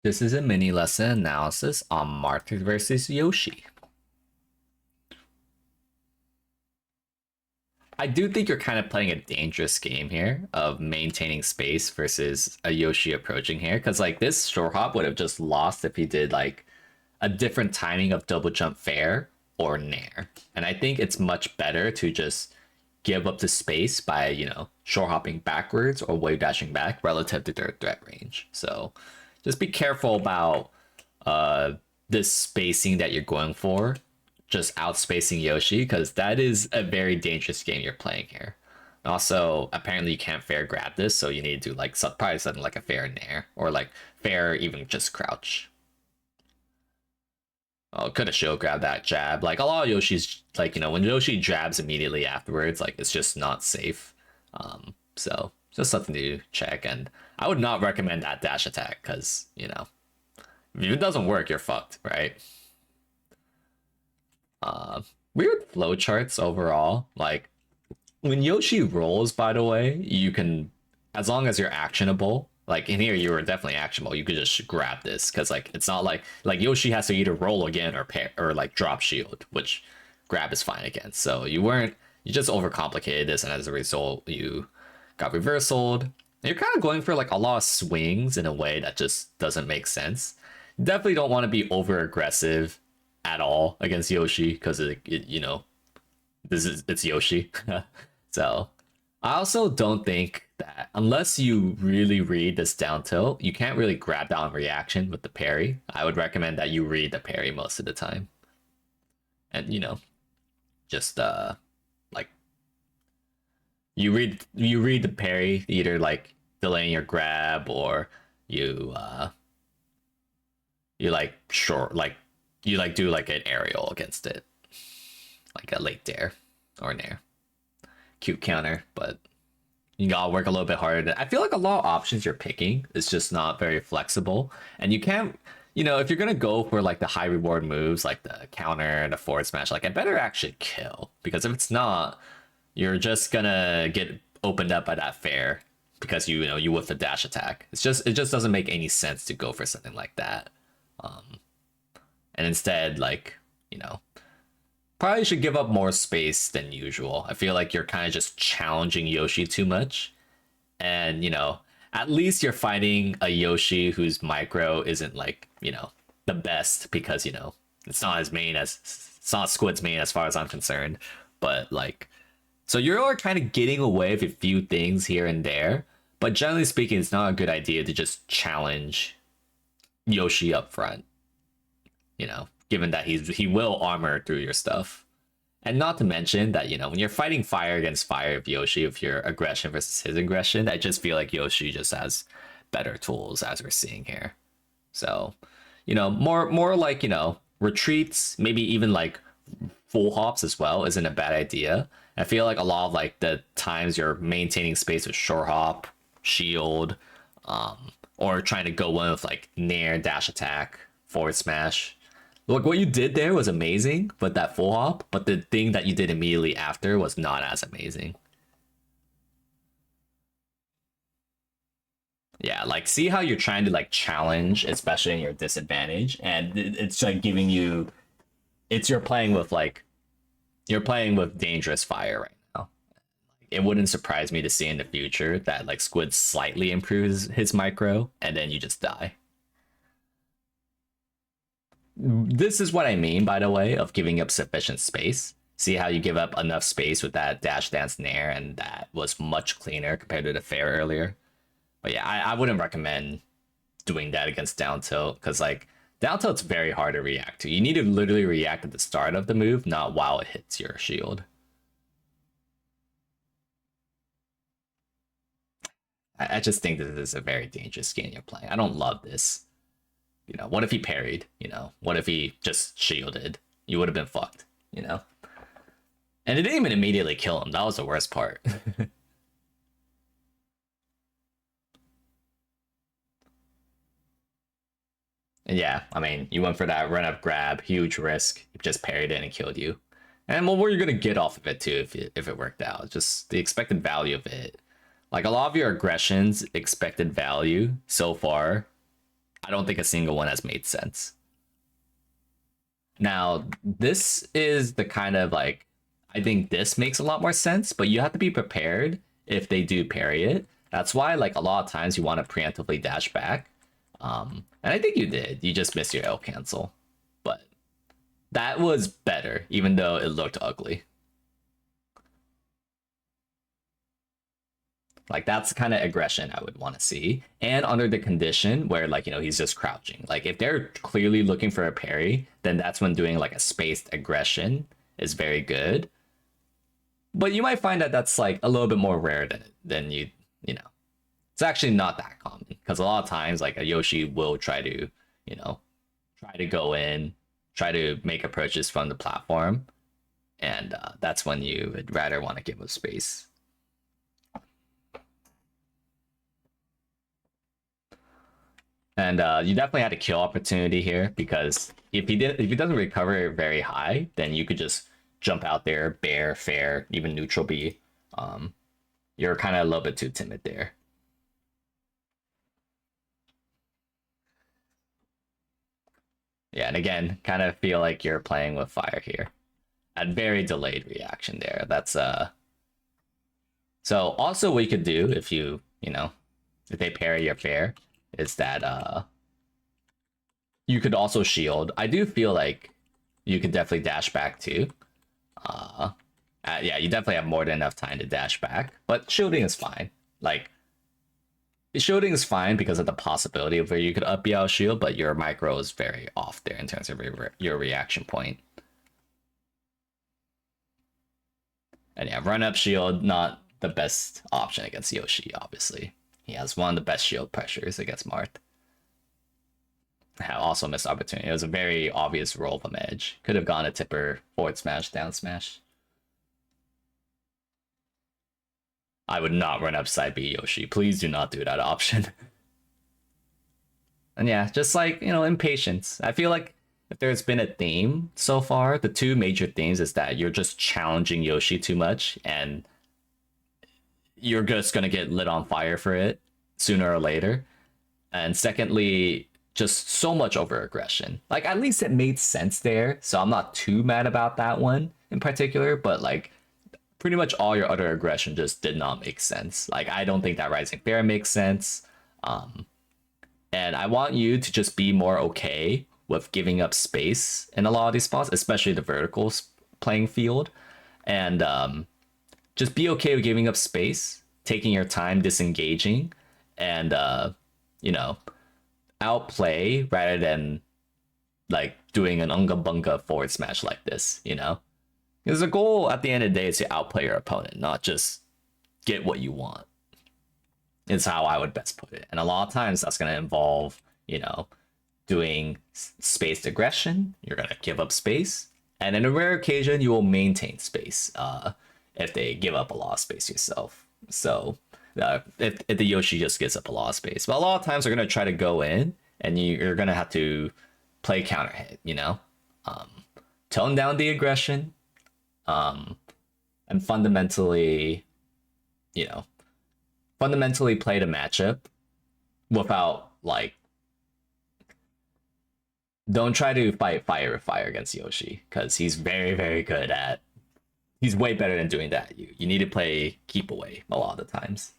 This is a mini lesson analysis on Marth versus Yoshi. I do think you're kind of playing a dangerous game here of maintaining space versus a Yoshi approaching here. Because like this short hop would have just lost if he did like a different timing of double jump fair or nair. And I think it's much better to just give up the space by, short hopping backwards or wave dashing back relative to their threat range. So just be careful about this spacing that you're going for, just outspacing Yoshi, because that is a very dangerous game you're playing here. Also, apparently you can't fair grab this, so you need to do like probably something like a fair nair or like fair even just crouch. Oh, could have shield grabbed that jab. Like a lot of Yoshi's, like when Yoshi jabs immediately afterwards, like it's just not safe. So just something to check. And I would not recommend that dash attack because if it doesn't work, you're fucked, right? Weird flowcharts overall. Like when Yoshi rolls, by the way, you can, as long as you're actionable. Like in here, you were definitely actionable. You could just grab this because like it's not like Yoshi has to either roll again or pair or like drop shield, which grab is fine against. So you just overcomplicated this, and as a result, you got reversaled. And you're kind of going for like a lot of swings in a way that just doesn't make sense. You definitely don't want to be over aggressive at all against Yoshi because it's Yoshi. So I also don't think that unless you really read this down tilt, you can't really grab down reaction with the parry. I would recommend that you read the parry most of the time. And just like you read the parry, either like delaying your grab or you like short like you like do like an aerial against it. Like a late dare or nair. Cute counter, but you gotta work a little bit harder. I feel like a lot of options you're picking is just not very flexible, and you can't. If you're gonna go for like the high reward moves, like the counter and the forward smash, like it better actually kill. Because if it's not, you're just gonna get opened up by that fair because you with the dash attack. It just doesn't make any sense to go for something like that. And instead, like probably should give up more space than usual. I feel like you're kind of just challenging Yoshi too much. And, at least you're fighting a Yoshi whose micro isn't like, the best because, it's not Squid's main as far as I'm concerned. But like, so you're kind of getting away with a few things here and there. But generally speaking, it's not a good idea to just challenge Yoshi up front, given that he will armor through your stuff. And not to mention that, when you're fighting fire against fire of Yoshi, with your aggression versus his aggression, I just feel like Yoshi just has better tools as we're seeing here. So, more like, retreats, maybe even like full hops as well isn't a bad idea. I feel like a lot of like the times you're maintaining space with short hop, shield, or trying to go in with like nair, dash attack, forward smash. Look, what you did there was amazing, but that full hop, but the thing that you did immediately after was not as amazing. Yeah, like see how you're trying to like challenge, especially in your disadvantage, and it's like giving you, you're playing with dangerous fire right now. It wouldn't surprise me to see in the future that like Squid slightly improves his micro, and then you just die. This is what I mean, by the way, of giving up sufficient space. See how you give up enough space with that dash dance nair, and that was much cleaner compared to the fair earlier. But yeah, I wouldn't recommend doing that against down tilt because like down tilt's very hard to react to. You need to literally react at the start of the move, not while it hits your shield. I just think this is a very dangerous game you're playing. I don't love this. What if he parried? What if he just shielded? You would have been fucked, And it didn't even immediately kill him. That was the worst part. And yeah, I mean, you went for that run up grab, huge risk. He just parried it and killed you. And what were you gonna get off of it too if it worked out? Just the expected value of it. Like a lot of your aggressions expected value so far I don't think a single one has made sense. Now, this is the kind of like, I think this makes a lot more sense, but you have to be prepared if they do parry it. That's why, like, a lot of times you want to preemptively dash back. And I think you did. You just missed your L cancel. But that was better, even though it looked ugly. Like, that's the kind of aggression I would want to see. And under the condition where, like, he's just crouching. Like, if they're clearly looking for a parry, then that's when doing, like, a spaced aggression is very good. But you might find that that's, like, a little bit more rare than you know. It's actually not that common. Because a lot of times, like, a Yoshi will try to, try to go in, try to make approaches from the platform. And that's when you would rather want to give up space. And you definitely had a kill opportunity here because if he doesn't recover very high, then you could just jump out there, bear, fair, even neutral B. You're kind of a little bit too timid there. Yeah, and again, kind of feel like you're playing with fire here. A very delayed reaction there. That's So also what you could do if if they parry your fair is that you could also shield. I do feel like you could definitely dash back too. Yeah, you definitely have more than enough time to dash back, but shielding is fine. Like, shielding is fine because of the possibility of where you could up B out shield, but your micro is very off there in terms of your reaction point. And yeah, run up shield, not the best option against Yoshi, obviously. He has one of the best shield pressures against Marth. I also missed opportunity. It was a very obvious roll from edge. Could have gone a tipper, forward smash, down smash. I would not run up side B Yoshi. Please do not do that option. And yeah, just like, impatience. I feel like if there's been a theme so far, the two major themes is that you're just challenging Yoshi too much and you're just going to get lit on fire for it sooner or later. And secondly, just so much over aggression. Like, at least it made sense there, so I'm not too mad about that one in particular, but like pretty much all your other aggression just did not make sense. Like, I don't think that Rising Bear makes sense. And I want you to just be more okay with giving up space in a lot of these spots, especially the vertical playing field. And just be okay with giving up space, taking your time, disengaging, and outplay rather than like doing an unga bunga forward smash like this, Because the goal at the end of the day is to outplay your opponent, not just get what you want. Is how I would best put it. And a lot of times that's going to involve, doing spaced aggression. You're going to give up space. And in a rare occasion, you will maintain space if they give up a lot of space yourself. So if the Yoshi just gives up a lot of space. But a lot of times they're going to try to go in and you're going to have to play counter hit, tone down the aggression and fundamentally play the matchup without like, don't try to fight fire with fire against Yoshi because he's very, very good at, he's way better than doing that. You need to play keep away a lot of the times.